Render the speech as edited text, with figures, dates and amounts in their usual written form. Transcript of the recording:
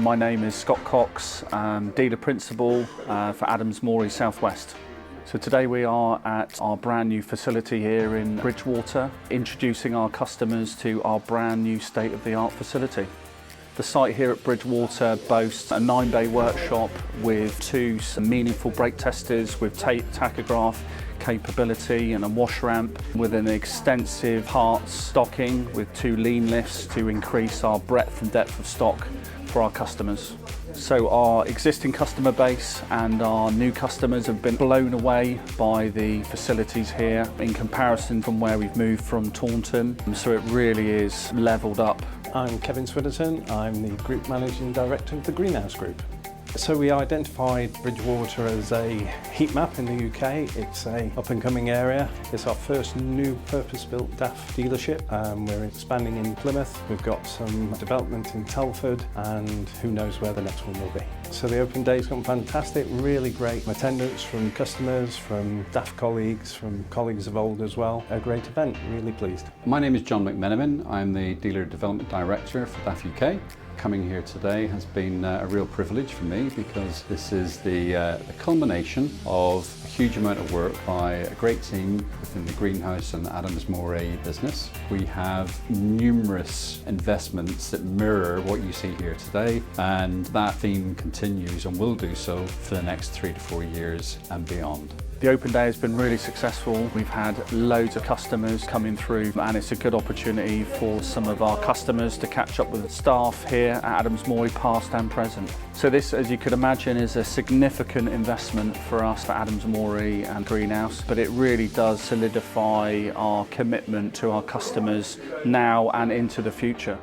My name is Scott Cox, dealer principal for Adams Morey Southwest. So today we are at our brand new facility here in Bridgwater, introducing our customers to our brand new state-of-the-art facility. The site here at Bridgwater boasts a 9-bay workshop with 2 meaningful brake testers with tachograph capability and a wash ramp, with an extensive parts stocking with 2 lean lifts to increase our breadth and depth of stock for our customers. So our existing customer base and our new customers have been blown away by the facilities here in comparison from where we've moved from Taunton. So it really is levelled up. I'm Kevin Switterton. I'm the Group Managing Director of the Greenhouse Group. So we identified Bridgwater as a heat map in the UK. It's a up-and-coming area. It's our first new purpose-built DAF dealership. We're expanding in Plymouth. We've got some development in Telford, and who knows where the next one will be. So the open day's gone fantastic, really great attendance from customers, from DAF colleagues, from colleagues of old as well. A great event, really pleased. My name is John McMenamin. I'm the Dealer Development Director for DAF UK. Coming here today has been a real privilege for me, because this is the culmination of a huge amount of work by a great team within the Greenhouse and Adams Morey business. We have numerous investments that mirror what you see here today, and that theme continues and will do so for the next 3 to 4 years and beyond. The open day has been really successful. We've had loads of customers coming through, and it's a good opportunity for some of our customers to catch up with the staff here at Adams Morey, past and present. So this, as you could imagine, is a significant investment for us, for Adams Morey and Greenhouse, but it really does solidify our commitment to our customers now and into the future.